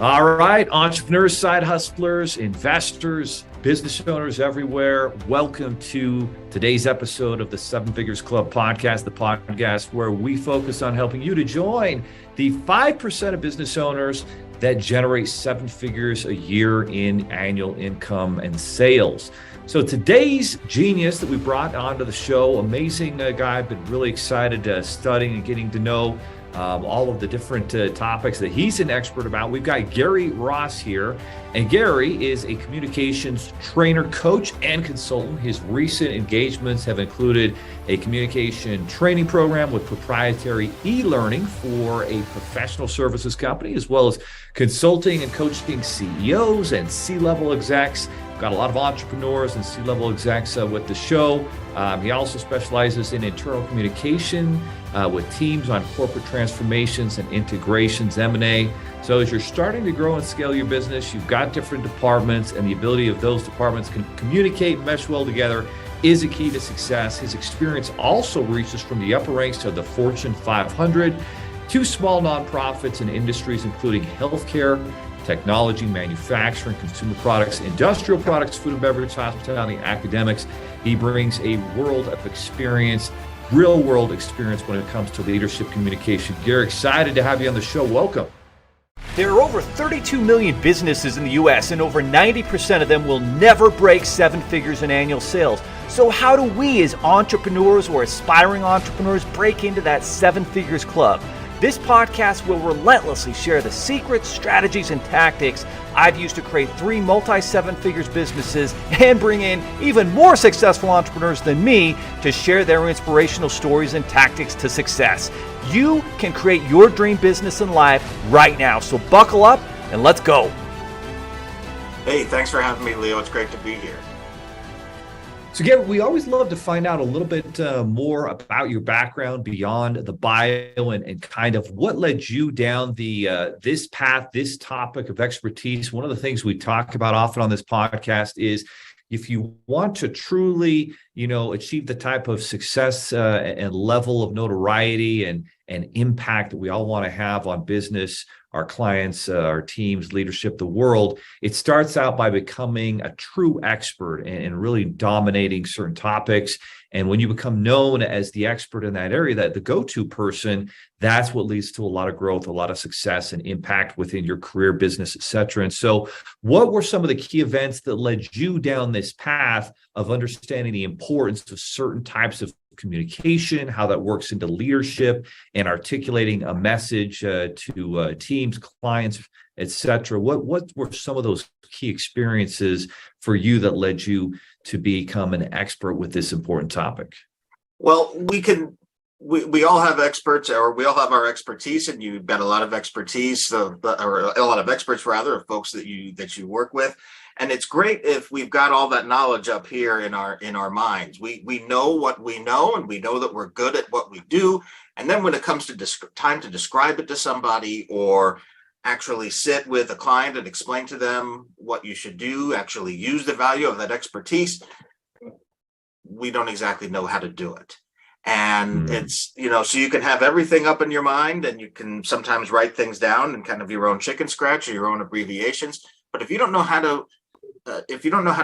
All right, entrepreneurs, side hustlers, investors, business owners everywhere. Welcome to today's episode of the Seven Figures Club podcast, the podcast where we focus on helping you to join the 5% of business owners that generate seven figures a year in annual income and sales. So today's genius that we brought onto the show, amazing guy, I've been really excited studying and getting to know all of the different topics that he's an expert about. We've got Gary Ross here, and Gary is a communications trainer, coach, and consultant. His recent engagements have included a communication training program with proprietary e-learning for a professional services company, as well as consulting and coaching CEOs and C-level execs. Got a lot of entrepreneurs and C-level execs with the show. He also specializes in internal communication with teams on corporate transformations and integrations, M&A. So as you're starting to grow and scale your business, you've got different departments, and the ability of those departments can communicate and mesh well together is a key to success. His experience also reaches from the upper ranks of the Fortune 500 to small nonprofits in industries including healthcare, technology, manufacturing, consumer products, industrial products, food and beverage, hospitality, academics. He brings a world of experience, real world experience when it comes to leadership communication. Gary, excited to have you on the show. Welcome. There are over 32 million businesses in the U.S., and over 90% of them will never break seven figures in annual sales. So how do we as entrepreneurs or aspiring entrepreneurs break into that seven figures club? This podcast will relentlessly share the secrets, strategies, and tactics I've used to create 3 multi-seven figures businesses and bring in even more successful entrepreneurs than me to share their inspirational stories and tactics to success. You can create your dream business and life right now. So buckle up and let's go. Hey, thanks for having me, Leo. It's great to be here. So Gary, we always love to find out a little bit more about your background beyond the bio and kind of what led you down this path, this topic of expertise. One of the things we talk about often on this podcast is if you want to truly, achieve the type of success and level of notoriety and impact that we all want to have on business, our clients, our teams, leadership, the world, it starts out by becoming a true expert and really dominating certain topics. And when you become known as the expert in that area, that the go-to person, that's what leads to a lot of growth, a lot of success and impact within your career, business, et cetera. And so what were some of the key events that led you down this path of understanding the importance of certain types of communication, how that works into leadership and articulating a message to teams, clients, et cetera? What were some of those key experiences for you that led you to become an expert with this important topic? Well, we all have experts, or we all have our expertise, and you've got a lot of expertise, or a lot of experts rather, of folks that you work with. And it's great if we've got all that knowledge up here in our minds. We know what we know, and we know that we're good at what we do. And then when it comes to time to describe it to somebody, or actually sit with a client and explain to them what you should do, actually use the value of that expertise, we don't exactly know how to do it. And it's, so you can have everything up in your mind, and you can sometimes write things down and kind of your own chicken scratch or your own abbreviations. But if you don't know how to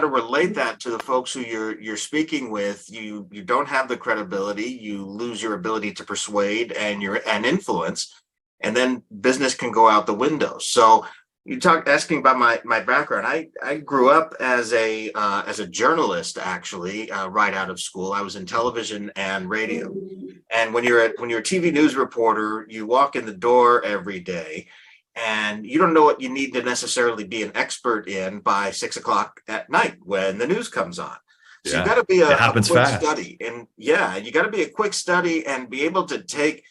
relate that to the folks who you're speaking with, you don't have the credibility. You lose your ability to persuade and influence, and then business can go out the window. So you asking about my background. I grew up as a journalist, actually, right out of school. I was in television and radio. And when you're a TV news reporter, you walk in the door every day, and you don't know what you need to necessarily be an expert in by 6 o'clock at night when the news comes on. So you got to be a quick study, and you got to be a quick study and be able to take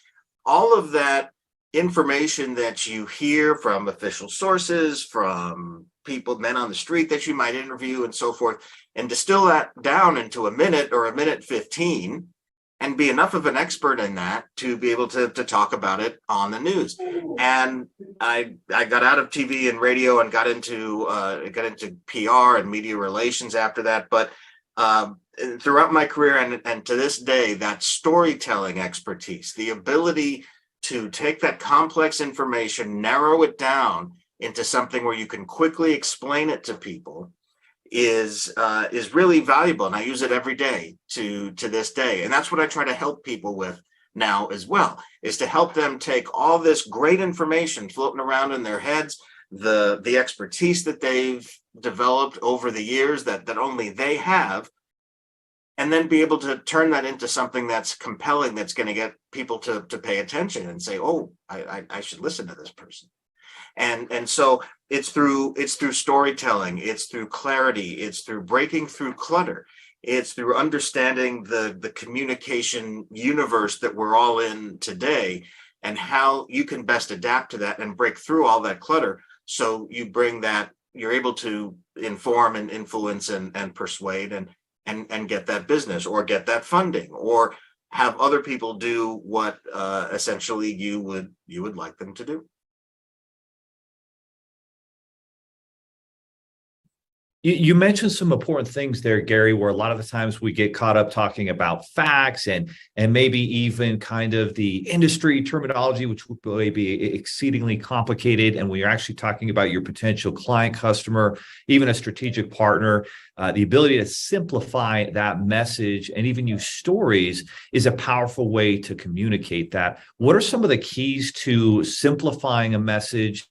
all of that information that you hear from official sources, from men on the street that you might interview, and so forth, and distill that down into a minute or a minute 15, and be enough of an expert in that to be able to talk about it on the news. And I got out of TV and radio and got into PR and media relations after that. But throughout my career and to this day, that storytelling expertise, the ability to take that complex information, narrow it down, into something where you can quickly explain it to people is really valuable. And I use it every day to this day. And that's what I try to help people with now as well, is to help them take all this great information floating around in their heads, the expertise that they've developed over the years that only they have, and then be able to turn that into something that's compelling, that's going to get people to pay attention and say, oh, I should listen to this person. And so it's through storytelling, it's through clarity, it's through breaking through clutter, it's through understanding the communication universe that we're all in today, and how you can best adapt to that and break through all that clutter. So you bring that, you're able to inform and influence and persuade and get that business, or get that funding, or have other people do what essentially you would like them to do. You mentioned some important things there, Gary, where a lot of the times we get caught up talking about facts and maybe even kind of the industry terminology, which may be exceedingly complicated. And when you're actually talking about your potential client, customer, even a strategic partner, the ability to simplify that message and even use stories is a powerful way to communicate that. What are some of the keys to simplifying a message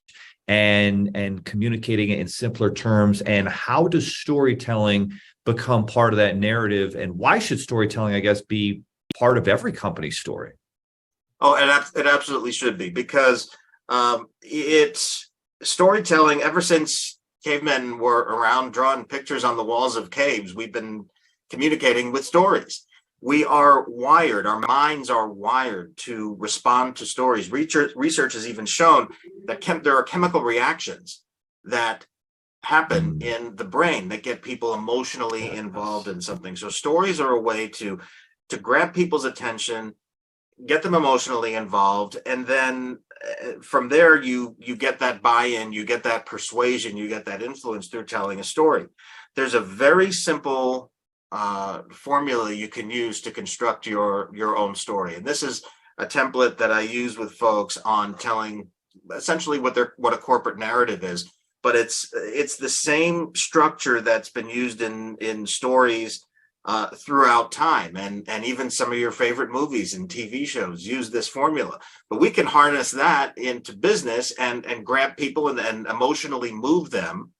and communicating it in simpler terms? And how does storytelling become part of that narrative? And why should storytelling, I guess, be part of every company's story? Oh, it absolutely should be, because it's storytelling. Ever since cavemen were around drawing pictures on the walls of caves, we've been communicating with stories. We are wired, our minds are wired to respond to stories. Research has even shown that there are chemical reactions that happen in the brain that get people emotionally involved in something. So stories are a way to grab people's attention, get them emotionally involved, and then from there you get that buy-in, you get that persuasion, you get that influence through telling a story. There's a very simple formula you can use to construct your own story, and this is a template that I use with folks on telling essentially what a corporate narrative is. But it's the same structure that's been used in stories throughout time, and even some of your favorite movies and TV shows use this formula. But we can harness that into business and grab people and emotionally move them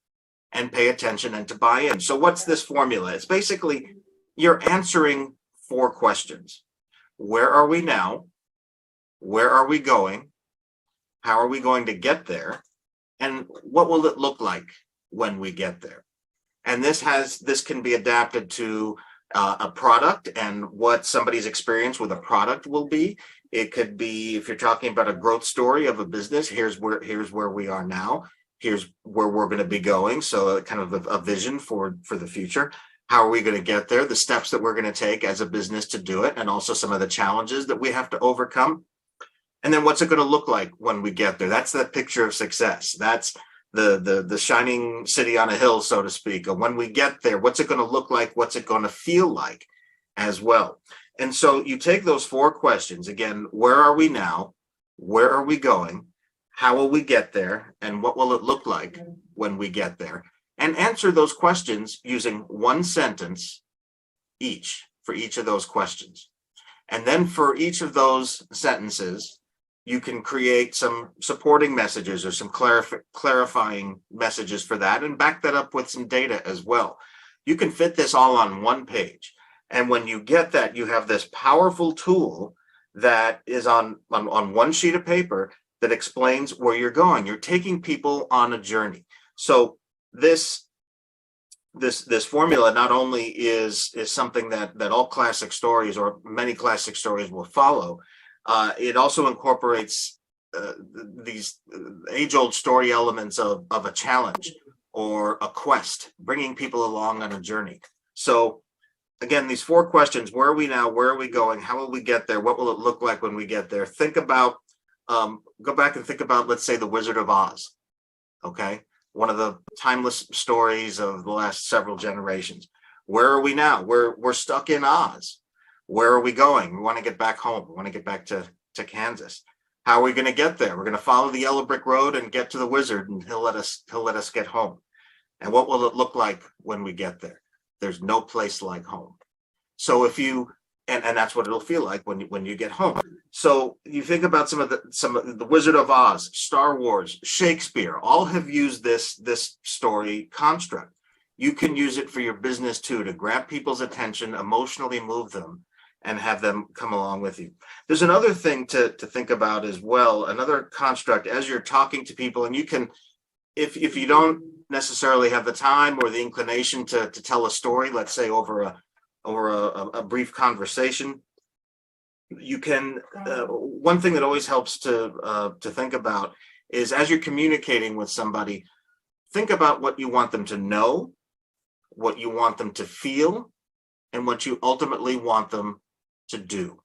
and pay attention and to buy in. So what's this formula? It's basically you're answering 4 questions. Where are we now? Where are we going? How are we going to get there? And what will it look like when we get there? And this can be adapted to a product and what somebody's experience with a product will be. It could be, if you're talking about a growth story of a business, here's where we are now. Here's where we're going to be going. So kind of a vision for the future. How are we going to get there? The steps that we're going to take as a business to do it, and also some of the challenges that we have to overcome. And then what's it going to look like when we get there? That's that picture of success. That's the shining city on a hill, so to speak. And when we get there, what's it going to look like? What's it going to feel like as well? And so you take those 4 questions. Again, where are we now? Where are we going? How will we get there? And what will it look like when we get there? And answer those questions using 1 sentence each for each of those questions. And then for each of those sentences, you can create some supporting messages or some clarifying messages for that, and back that up with some data as well. You can fit this all on 1 page. And when you get that, you have this powerful tool that is on 1 sheet of paper that explains where you're going. You're taking people on a journey. So this formula not only is something that all classic stories, or many classic stories, will follow, it also incorporates these age-old story elements of a challenge or a quest, bringing people along on a journey. So again, these 4 questions: where are we now? Where are we going? How will we get there? What will it look like when we get there? Think about, go back and think about, let's say, The Wizard of Oz. Okay. One of the timeless stories of the last several generations. Where are we now? We're stuck in Oz. Where are we going? We want to get back home. We want to get back to Kansas. How are we going to get there? We're going to follow the yellow brick road and get to the wizard, and he'll let us get home. And what will it look like when we get there? There's no place like home. So if you and that's what it'll feel like when you get home. So you think about some of the Wizard of Oz, Star Wars, Shakespeare, all have used this story construct. You can use it for your business too, to grab people's attention, emotionally move them, and have them come along with you. There's another thing to think about as well, another construct as you're talking to people, and you can, if you don't necessarily have the time or the inclination to tell a story, let's say over a brief conversation, you can, one thing that always helps to think about is, as you're communicating with somebody, think about what you want them to know, what you want them to feel, and what you ultimately want them to do.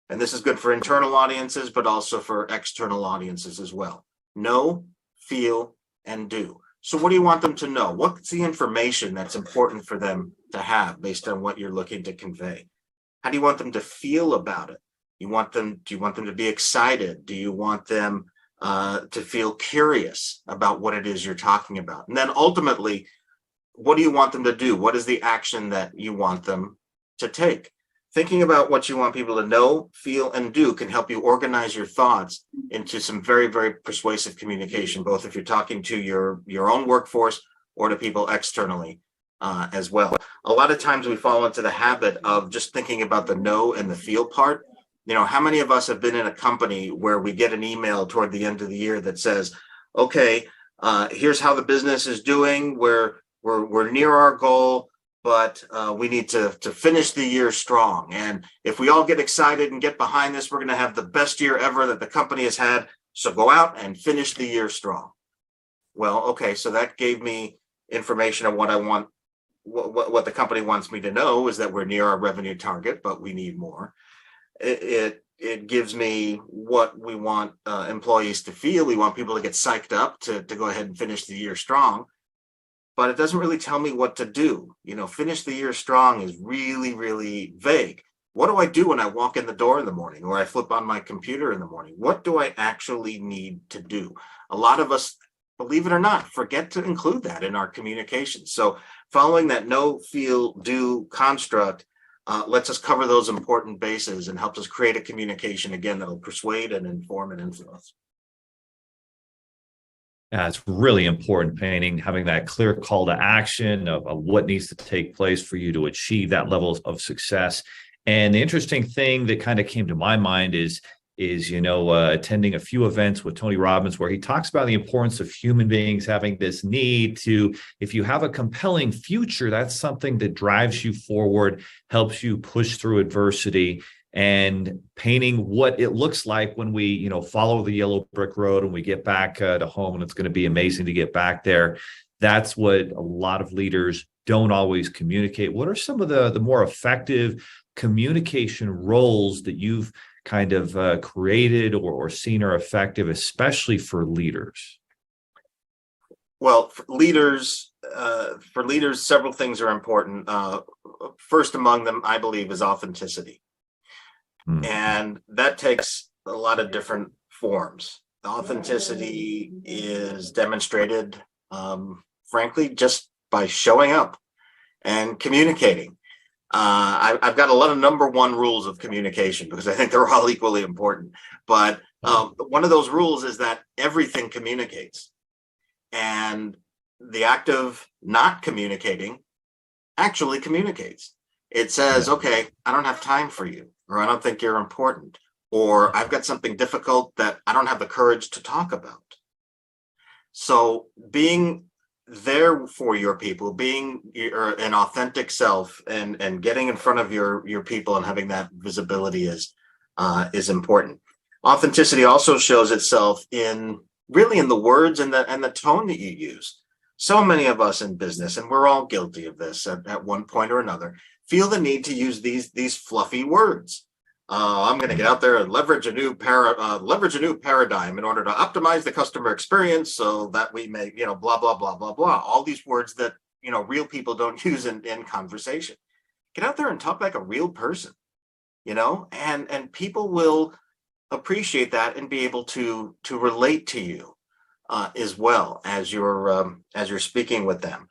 And this is good for internal audiences, but also for external audiences as well. Know, feel, and do. So what do you want them to know? What's the information that's important for them to have based on what you're looking to convey? How do you want them to feel about it? Do you want them to be excited? Do you want them to feel curious about what it is you're talking about? And then ultimately, what do you want them to do? What is the action that you want them to take? Thinking about what you want people to know, feel, and do can help you organize your thoughts into some very, very persuasive communication, both if you're talking to your own workforce or to people externally as well. A lot of times we fall into the habit of just thinking about the know and the feel part. You know, how many of us have been in a company where we get an email toward the end of the year that says, okay, here's how the business is doing. We're near our goal, but we need to finish the year strong. And if we all get excited and get behind this, we're going to have the best year ever that the company has had. So go out and finish the year strong. Well, okay, so that gave me information on what I want. What the company wants me to know is that we're near our revenue target, but we need more. It gives me what we want employees to feel. We want people to get psyched up to go ahead and finish the year strong. But it doesn't really tell me what to do. You know, finish the year strong is really, really vague. What do I do when I walk in the door in the morning or I flip on my computer in the morning? What do I actually need to do? A lot of us, believe it or not, forget to include that in our communication. So following that know, feel, do construct lets us cover those important bases and helps us create a communication, again, that'll persuade and inform and influence. It's really important, painting, having that clear call to action of what needs to take place for you to achieve that level of success. And the interesting thing that kind of came to my mind is attending a few events with Tony Robbins, where he talks about the importance of human beings having this need to, if you have a compelling future, that's something that drives you forward, helps you push through adversity. And painting what it looks like when we, follow the yellow brick road and we get back to home, and it's going to be amazing to get back there. That's what a lot of leaders don't always communicate. What are some of the more effective communication roles that you've kind of created or seen are effective, especially for leaders? Well, for leaders, several things are important. First among them, I believe, is authenticity. And that takes a lot of different forms. Authenticity is demonstrated, frankly, just by showing up and communicating. I've got a lot of number one rules of communication because I think they're all equally important. But one of those rules is that everything communicates. And the act of not communicating actually communicates. It says, okay, I don't have time for you, or I don't think you're important, or I've got something difficult that I don't have the courage to talk about. So being there for your people, being an authentic self and getting in front of your people and having that visibility is important. Authenticity also shows itself in the words and the tone that you use. So many of us in business, and we're all guilty of this at one point or another, feel the need to use these fluffy words. I'm going to get out there and leverage a new paradigm in order to optimize the customer experience so that we may, blah, blah, blah, blah, blah. All these words that, real people don't use in conversation. Get out there and talk like a real person, and people will appreciate that and be able to relate to you as well as you're speaking with them.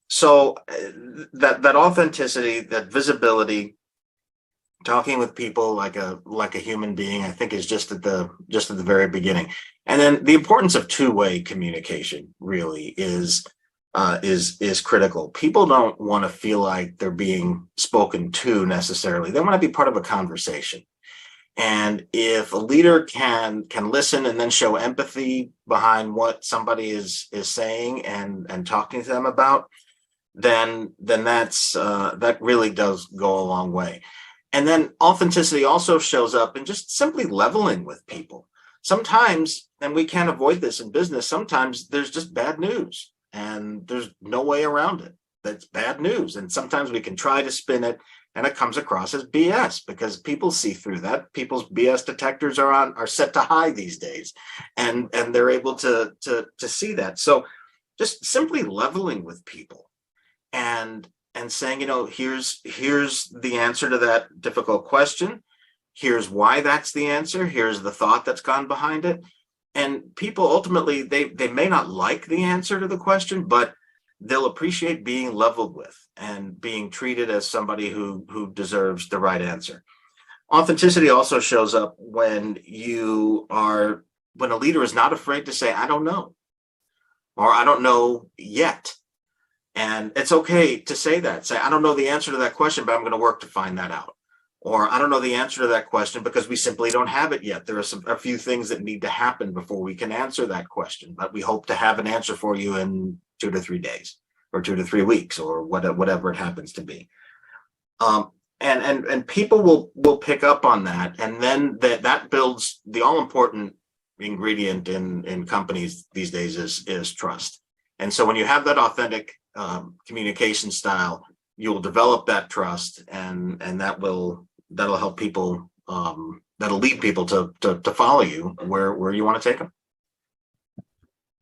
So that authenticity, that visibility, talking with people like a human being, I think is just at the very beginning. And then the importance of two-way communication really is critical. People don't want to feel like they're being spoken to necessarily. They want to be part of a conversation. And if a leader can listen and then show empathy behind what somebody is saying and talking to them about, then that's that really does go a long way. And then authenticity also shows up in just simply leveling with people. Sometimes, and we can't avoid this in business, sometimes there's just bad news and there's no way around it. That's bad news. And sometimes we can try to spin it and it comes across as BS because people see through that. People's BS detectors are set to high these days, and they're able to see that. So just simply leveling with people and saying, here's the answer to that difficult question. Here's why that's the answer. Here's the thought that's gone behind it. And people ultimately, they may not like the answer to the question, but they'll appreciate being leveled with and being treated as somebody who deserves the right answer. Authenticity also shows up when a leader is not afraid to say, I don't know, or I don't know yet. And it's okay to say that. Say, I don't know the answer to that question, but I'm going to work to find that out. Or I don't know the answer to that question because we simply don't have it yet. There are a few things that need to happen before we can answer that question, but we hope to have an answer for you in 2 to 3 days or 2 to 3 weeks or whatever it happens to be. And people will pick up on that. And then that builds the all important ingredient in companies these days is trust. And so when you have that authentic communication style, you will develop that trust, and that'll help people. That'll lead people to follow you where you want to take them.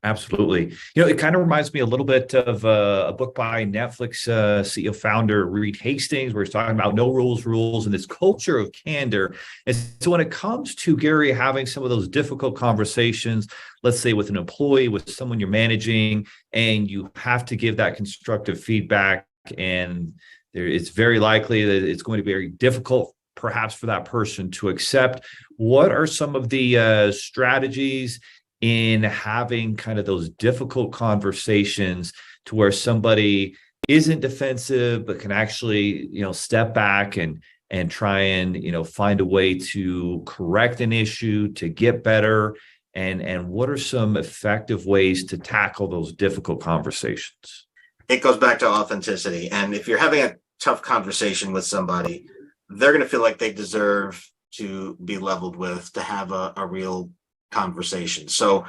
Absolutely. It kind of reminds me a little bit of a book by Netflix CEO founder Reed Hastings, where he's talking about no rules, and this culture of candor. And so when it comes to, Gary, having some of those difficult conversations, let's say with an employee, with someone you're managing, and you have to give that constructive feedback, and it's very likely that it's going to be very difficult perhaps for that person to accept. What are some of the strategies in having kind of those difficult conversations to where somebody isn't defensive, but can actually, step back and try and, find a way to correct an issue, to get better? And what are some effective ways to tackle those difficult conversations? It goes back to authenticity. And if you're having a tough conversation with somebody, they're going to feel like they deserve to be leveled with, to have a real conversation. So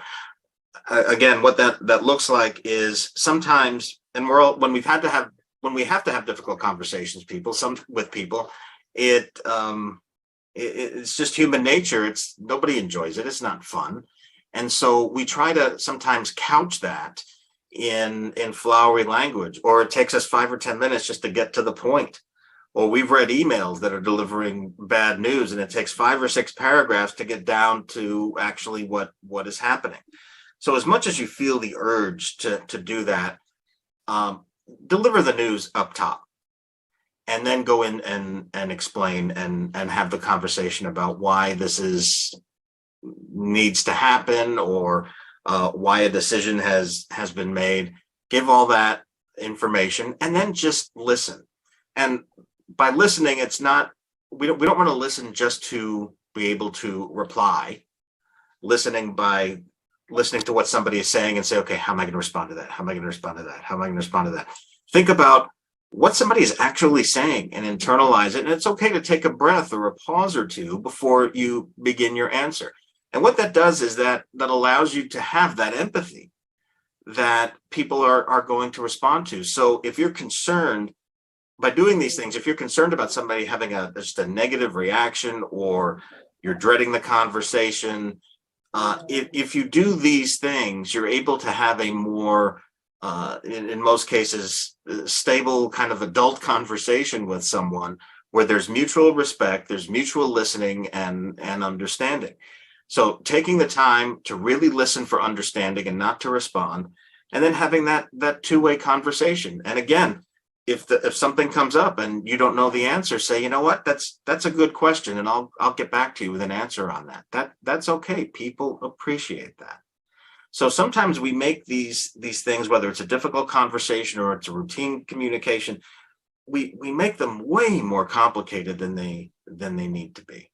again, what that looks like is sometimes, and when we have to have difficult conversations with people, it's just human nature. Nobody enjoys it. It's not fun. And so we try to sometimes couch that in flowery language, or it takes us 5 or 10 minutes just to get to the point. Or we've read emails that are delivering bad news, and it takes 5 or 6 paragraphs to get down to actually what is happening. So as much as you feel the urge to do that, deliver the news up top, and then go in and explain and have the conversation about why this needs to happen, or why a decision has been made. Give all that information and then just listen. And by listening, it's not, we don't want to listen just to be able to reply. Listening by listening to what somebody is saying and say, okay, how am I going to respond to that? How am I going to respond to that? How am I going to respond to that? Think about what somebody is actually saying and internalize it. And it's okay to take a breath or a pause or two before you begin your answer. And what that does is that allows you to have that empathy that people are going to respond to. So if you're concerned by doing these things, if you're concerned about somebody having just a negative reaction, or you're dreading the conversation, if you do these things, you're able to have a more, in most cases, stable kind of adult conversation with someone, where there's mutual respect, there's mutual listening and understanding. So taking the time to really listen for understanding and not to respond, and then having that two-way conversation. And again, if something comes up and you don't know the answer, say, you know what, that's a good question, and I'll get back to you with an answer on that. That's okay. People appreciate that. So sometimes we make these things, whether it's a difficult conversation or it's a routine communication, we make them way more complicated than they need to be.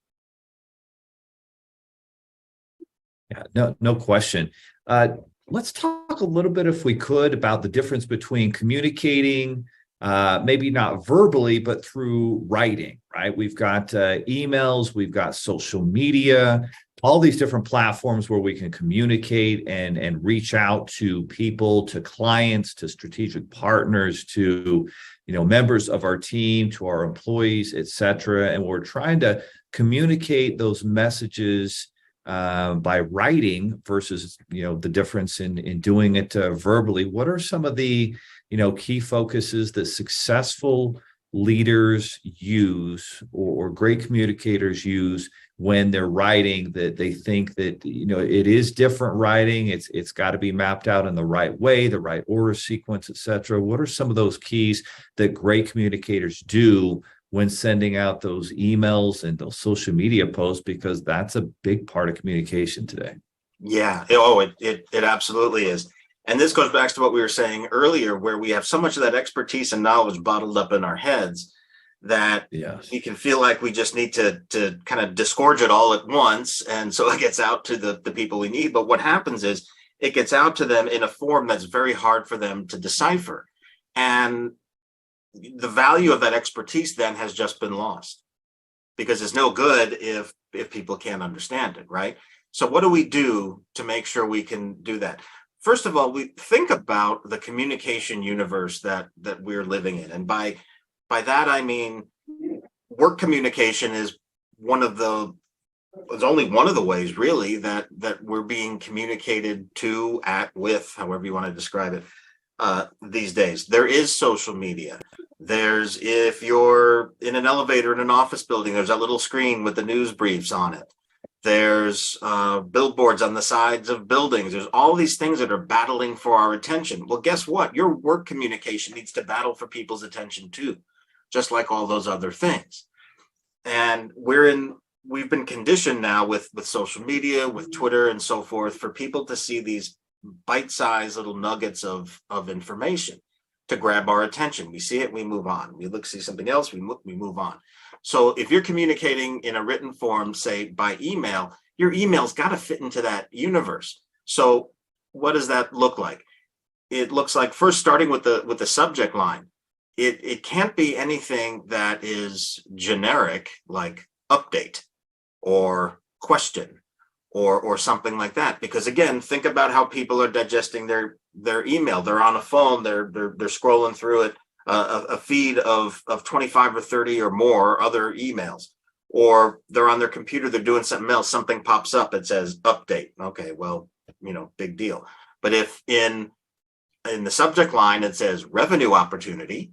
Yeah, no question. Let's talk a little bit, if we could, about the difference between communicating, maybe not verbally, but through writing, right? We've got emails, we've got social media, all these different platforms where we can communicate and reach out to people, to clients, to strategic partners, to members of our team, to our employees, et cetera. And we're trying to communicate those messages by writing versus the difference in doing it verbally. What are some of the key focuses that successful leaders use or great communicators use when they're writing, that they think that it is different writing, it's got to be mapped out in the right way, the right order sequence, et cetera? What are some of those keys that great communicators do when sending out those emails and those social media posts, because that's a big part of communication today? Yeah. It absolutely is. And this goes back to what we were saying earlier, where we have so much of that expertise and knowledge bottled up in our heads that we can feel like we just need to kind of disgorge it all at once. And so it gets out to the people we need. But what happens is it gets out to them in a form that's very hard for them to decipher. And the value of that expertise then has just been lost, because it's no good if people can't understand it, right? So what do we do to make sure we can do that? First of all, we think about the communication universe that we're living in. And by that, I mean, work communication is it's only one of the ways really that we're being communicated to, with, however you want to describe it, these days. There is social media. There's, if you're in an elevator in an office building, there's that little screen with the news briefs on it. There's billboards on the sides of buildings. There's all these things that are battling for our attention. Well, guess what? Your work communication needs to battle for people's attention too, just like all those other things. And we've been conditioned now with social media, with Twitter and so forth, for people to see these bite-sized little nuggets of information to grab our attention. We see it, we move on. We see something else, we move on. So if you're communicating in a written form, say by email, your email's got to fit into that universe. So what does that look like? It looks like, first, starting with the subject line. It can't be anything that is generic, like update or question or something like that. Because again, think about how people are digesting their email. They're on a phone, they're scrolling through it, a feed of 25 or 30 or more other emails, or they're on their computer, they're doing something else, something pops up, it says update. Okay, well, big deal. But if in the subject line it says revenue opportunity,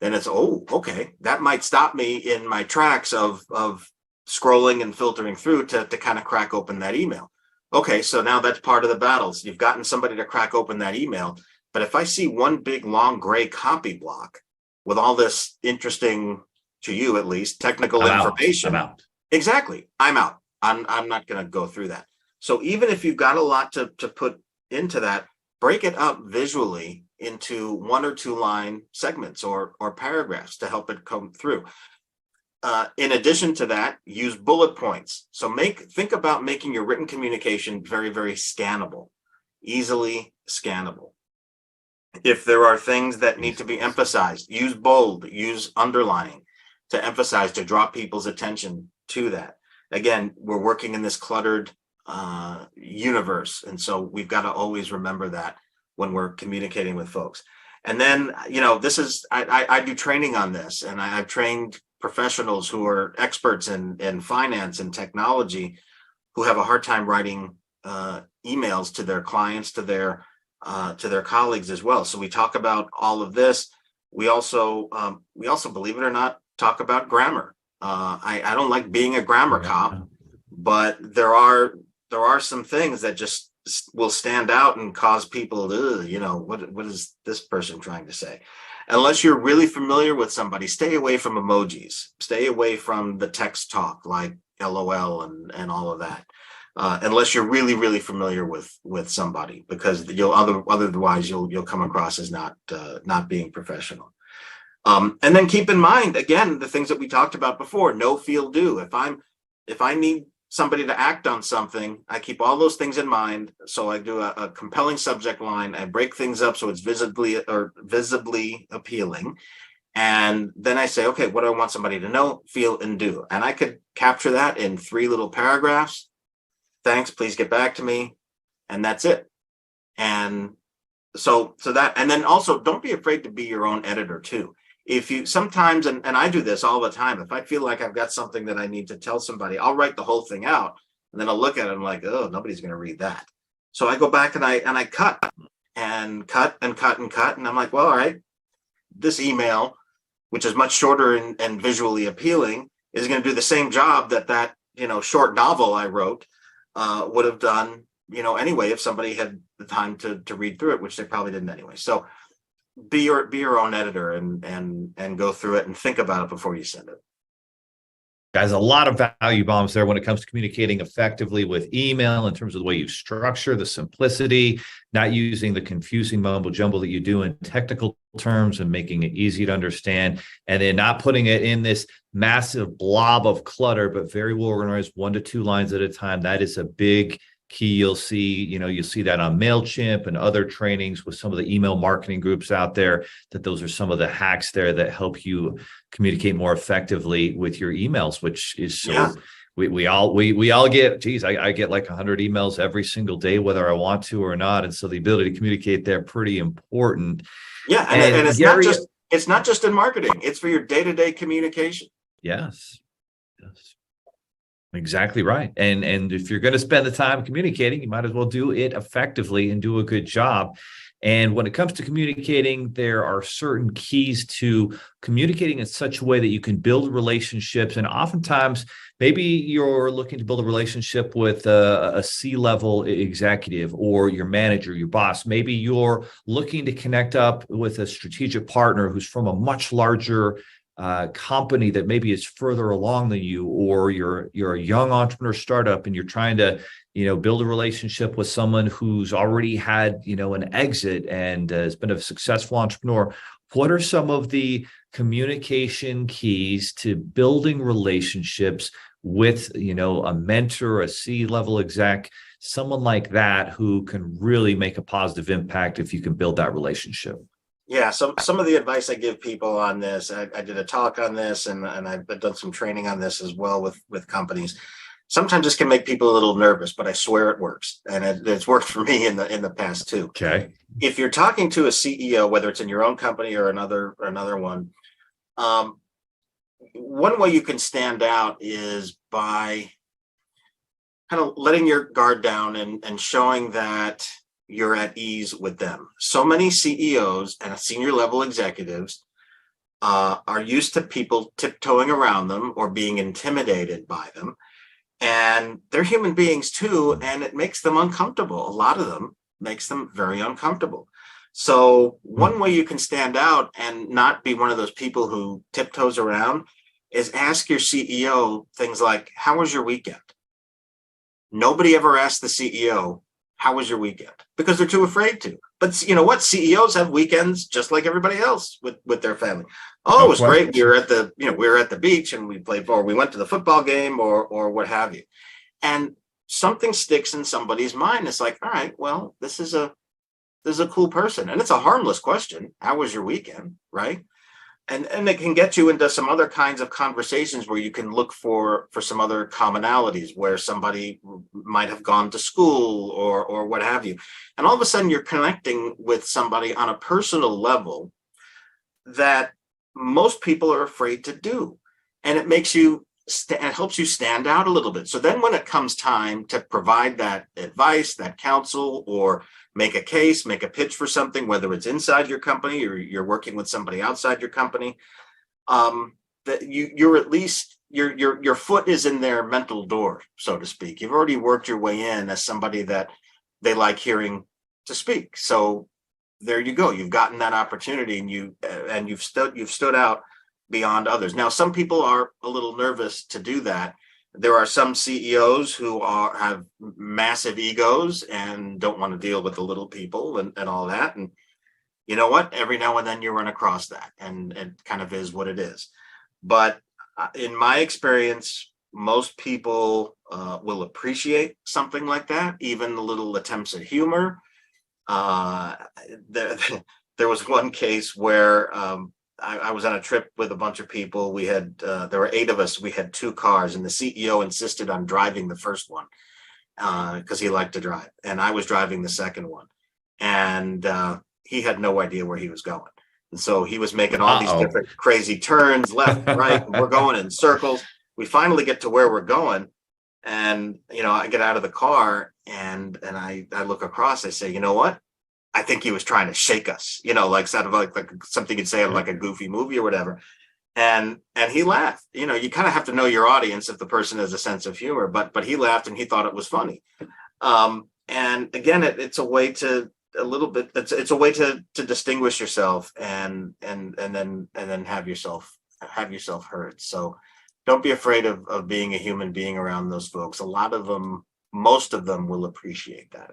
then it's, oh, okay, that might stop me in my tracks of scrolling and filtering through to kind of crack open that email. Okay, so now that's part of the battles. You've gotten somebody to crack open that email. But if I see one big long gray copy block with all this interesting, to you at least, technical information, I'm out. Exactly, I'm out. I'm not going to go through that. So even if you've got a lot to put into that, break it up visually into 1 or 2 line segments or paragraphs to help it come through. In addition to that, use bullet points. So think about making your written communication very, very scannable, easily scannable. If there are things that need to be emphasized, use bold, use underlining to emphasize, to draw people's attention to that. Again, we're working in this cluttered universe. And so we've got to always remember that when we're communicating with folks. And then, I do training on this, and I've trained professionals who are experts in finance and technology who have a hard time writing emails to their clients, to their colleagues as well. So we talk about all of this. We also, believe it or not, talk about grammar. I don't like being a grammar cop, but there are some things that just will stand out and cause people to, what is this person trying to say? Unless you're really familiar with somebody, stay away from emojis, stay away from the text talk like LOL and all of that. Unless you're really, really familiar with somebody, because otherwise you'll come across as not being professional. And then keep in mind, again, the things that we talked about before, know, feel, do. If I need somebody to act on something, I keep all those things in mind. So I do a compelling subject line. I break things up so it's visibly appealing. And then I say, okay, what do I want somebody to know, feel, and do? And I could capture that in 3 little paragraphs. Thanks, please get back to me. And that's it. And so that, and then also don't be afraid to be your own editor too. If you sometimes, and I do this all the time, if I feel like I've got something that I need to tell somebody, I'll write the whole thing out and then I'll look at it and I'm like, oh, nobody's going to read that. So I go back and I cut and cut and cut and cut. And I'm like, well, all right, this email, which is much shorter and visually appealing, is going to do the same job that short novel I wrote would have done, anyway, if somebody had the time to read through it, which they probably didn't anyway. So be your own editor and go through it and think about it before you send it. Guys, a lot of value bombs there when it comes to communicating effectively with email in terms of the way you structure, the simplicity, not using the confusing mumbo jumbo that you do in technical terms and making it easy to understand, and then not putting it in this massive blob of clutter, but very well organized, 1 to 2 lines at a time. That is a big key. You'll see that on MailChimp and other trainings with some of the email marketing groups out there, that those are some of the hacks there that help you communicate more effectively with your emails, which is so. Yeah. We all get, I get like 100 emails every single day, whether I want to or not. And so the ability to communicate there, pretty important. Yeah. And it's Gary, not just in marketing, it's for your day-to-day communication. Yes. Exactly right. And if you're going to spend the time communicating, you might as well do it effectively and do a good job. And when it comes to communicating, there are certain keys to communicating in such a way that you can build relationships. And oftentimes, maybe you're looking to build a relationship with a C-level executive or your manager, your boss. Maybe you're looking to connect up with a strategic partner who's from a much larger company that maybe is further along than you, or you're a young entrepreneur startup and you're trying to build a relationship with someone who's already had an exit and has been a successful entrepreneur. What are some of the communication keys to building relationships with a mentor, a C-level exec, someone like that who can really make a positive impact if you can build that relationship? Yeah, some of the advice I give people on this, I did a talk on this, and I've done some training on this as well with companies. Sometimes this can make people a little nervous, but I swear it works, and it's worked for me in the past too. Okay. If you're talking to a CEO, whether it's in your own company or another one, one way you can stand out is by kind of letting your guard down and showing that you're at ease with them. So many CEOs and senior level executives are used to people tiptoeing around them or being intimidated by them. And they're human beings too, and it makes them uncomfortable. A lot of them makes them very uncomfortable. So one way you can stand out and not be one of those people who tiptoes around is ask your CEO things like, how was your weekend? Nobody ever asks the CEO, how was your weekend? Because they're too afraid to. But you know what? CEOs have weekends just like everybody else with their family. Oh, it was great. We were at the beach and we played, or we went to the football game or what have you. And something sticks in somebody's mind. It's like, all right, well, this is a cool person. And it's a harmless question. How was your weekend? Right. And it can get you into some other kinds of conversations where you can look for some other commonalities where somebody might have gone to school or what have you. And all of a sudden you're connecting with somebody on a personal level that most people are afraid to do. And it makes you, it helps you stand out a little bit. So then when it comes time to provide that advice, that counsel, or make a case, make a pitch for something, whether it's inside your company or you're working with somebody outside your company, that you're at least your foot is in their mental door, so to speak. You've already worked your way in as somebody that they like hearing to speak. So there you go. You've gotten that opportunity, and you've stood out beyond others. Now, some people are a little nervous to do that. There are some CEOs who have massive egos and don't want to deal with the little people and all that. And you know what? Every now and then you run across that, and it kind of is what it is. But in my experience, most people will appreciate something like that, even the little attempts at humor. There was one case where I was on a trip with a bunch of people. We had there were 8 of us. We had 2 cars, and the CEO insisted on driving the first one because he liked to drive, and I was driving the second one, and he had no idea where he was going. And so he was making all these different crazy turns, left, right, and we're going in circles. We finally get to where we're going, and I get out of the car and I look across. I say, you know what? I think he was trying to shake us, like sort of like something you'd say in like a goofy movie or whatever. And he laughed. You kind of have to know your audience if the person has a sense of humor, but he laughed and he thought it was funny. And again, it's a way to it's a way to distinguish yourself and then have yourself heard. So don't be afraid of being a human being around those folks. Most of them will appreciate that.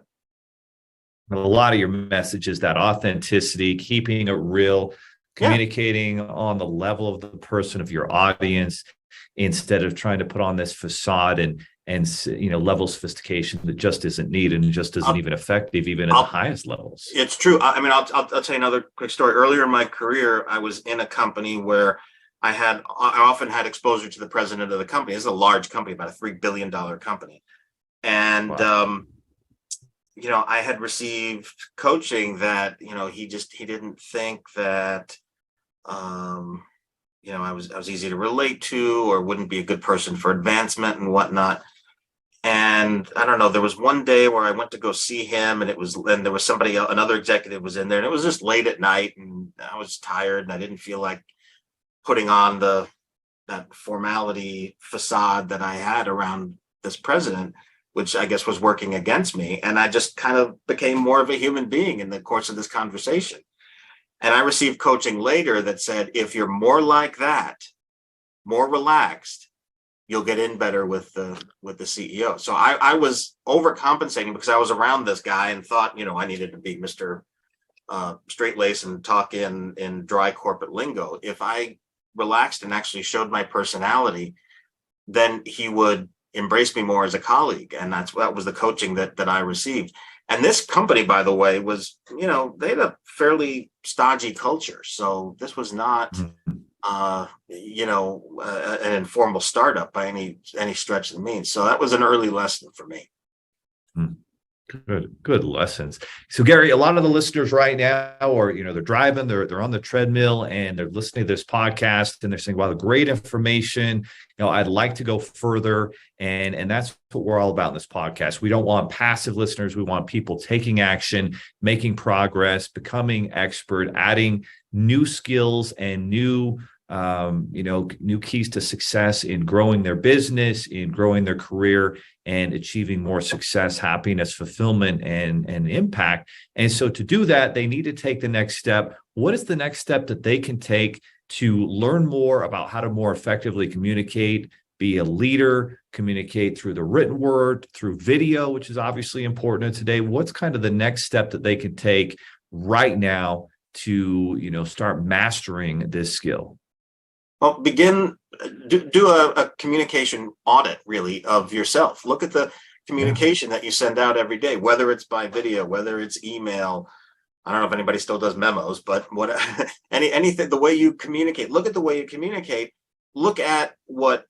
A lot of your message is that authenticity, keeping it real, communicating on the level of the person, of your audience, instead of trying to put on this facade and level of sophistication that just isn't needed and just isn't even effective, even at the highest levels. It's true. I mean, I'll tell you another quick story. Earlier in my career, I was in a company where I often had exposure to the president of the company. This is a large company, about a $3 billion company. And, wow. I had received coaching that, he didn't think that, I was easy to relate to or wouldn't be a good person for advancement and whatnot. And I don't know, there was one day where I went to go see him, and there was somebody else, another executive was in there, and it was just late at night, and I was tired and I didn't feel like putting on that formality facade that I had around this president, which I guess was working against me. And I just kind of became more of a human being in the course of this conversation. And I received coaching later that said, if you're more like that, more relaxed, you'll get in better with the CEO. So I was overcompensating because I was around this guy and thought, I needed to be Mr. Straight Lace and talk in dry corporate lingo. If I relaxed and actually showed my personality, then he would embrace me more as a colleague. And that was the coaching that I received. And this company, by the way, was, they had a fairly stodgy culture. So this was not, an informal startup by any stretch of the means. So that was an early lesson for me. Good lessons. So Gary, a lot of the listeners right now are, they're driving, they're on the treadmill and they're listening to this podcast and they're saying, wow, great information. I'd like to go further. And that's what we're all about in this podcast. We don't want passive listeners. We want people taking action, making progress, becoming expert, adding new skills and new keys to success in growing their business, in growing their career, and achieving more success, happiness, fulfillment, and impact. And so to do that, they need to take the next step. What is the next step that they can take to learn more about how to more effectively communicate, be a leader, communicate through the written word, through video, which is obviously important today? What's kind of the next step that they can take right now to, start mastering this skill? Well, do a communication audit, really, of yourself. Look at the communication that you send out every day, whether it's by video, whether it's email. I don't know if anybody still does memos, but anything, the way you communicate, look at the way you communicate, look at what,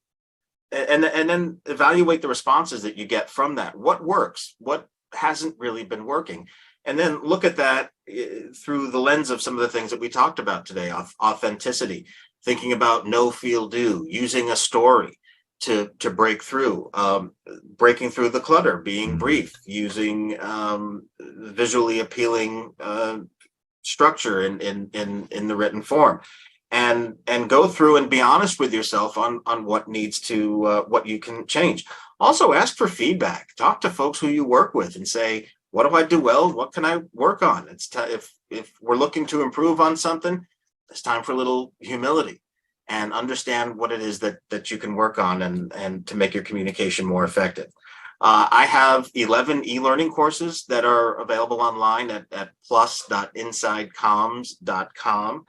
and then evaluate the responses that you get from that. What works? What hasn't really been working? And then look at that through the lens of some of the things that we talked about today, authenticity. Thinking about know, feel, do, using a story to break through, breaking through the clutter, being brief, using visually appealing structure in the written form. and go through and be honest with yourself on what needs to what you can change. Also, ask for feedback. Talk to folks who you work with and say, what do I do well? What can I work on? If we're looking to improve on something, it's time for a little humility and understand what it is that you can work on and to make your communication more effective. I have 11 e-learning courses that are available online at plus.insidecoms.com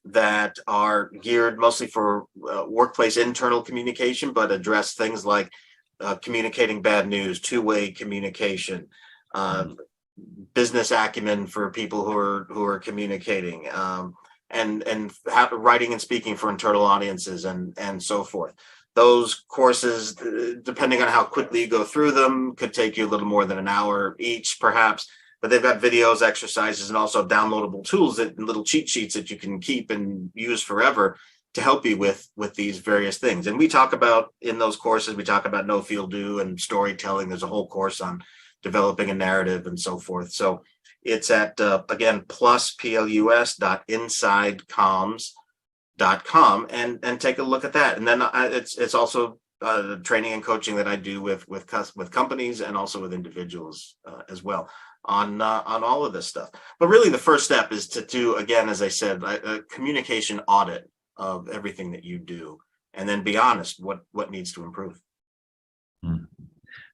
that are geared mostly for workplace internal communication, but address things like communicating bad news, two-way communication, business acumen for people who are communicating, and writing and speaking for internal audiences and so forth. Those courses, depending on how quickly you go through them, could take you a little more than an hour each, perhaps. But they've got videos, exercises, and also downloadable tools and little cheat sheets that you can keep and use forever to help you with these various things. And we talk about in those courses, we talk about no, feel, do, and storytelling. There's a whole course on developing a narrative and so forth. So it's at, again, plus.insidecoms.com and take a look at that. And then it's also the training and coaching that I do with companies and also with individuals as well on all of this stuff. But really the first step is to do, again, as I said, a communication audit of everything that you do, and then be honest what needs to improve. I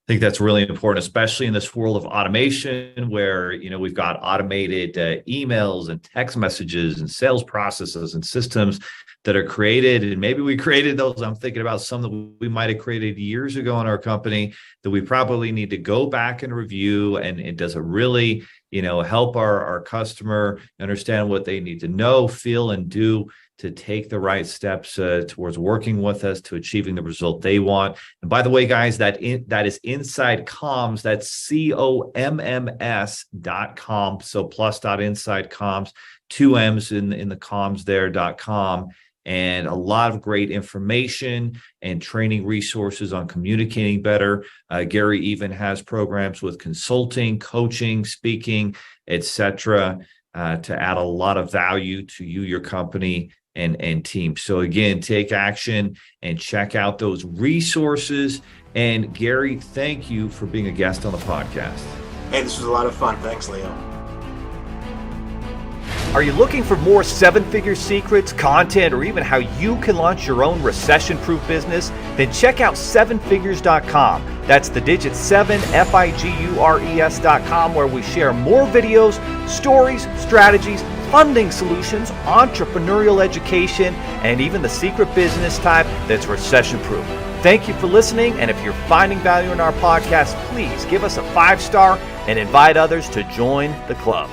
think that's really important, especially in this world of automation where, we've got automated emails and text messages and sales processes and systems that are created. And maybe we created those. I'm thinking about some that we might have created years ago in our company that we probably need to go back and review. And does it really, help our customer understand what they need to know, feel, and do to take the right steps towards working with us to achieving the result they want. And by the way, guys, that is Inside Comms. That's COMMS.com. So plus.insidecoms, 2 M's in the comms there.com. And a lot of great information and training resources on communicating better. Gary even has programs with consulting, coaching, speaking, etc., to add a lot of value to you, your company, and team. So again, take action and check out those resources. And Gary, thank you for being a guest on the podcast. Hey, this was a lot of fun. Thanks, Leo. Are you looking for more 7-figure secrets, content, or even how you can launch your own recession-proof business? Then check out 7figures.com. That's the digit 7, FIGURES.com, where we share more videos, stories, strategies, funding solutions, entrepreneurial education, and even the secret business type that's recession-proof. Thank you for listening, and if you're finding value in our podcast, please give us a 5-star and invite others to join the club.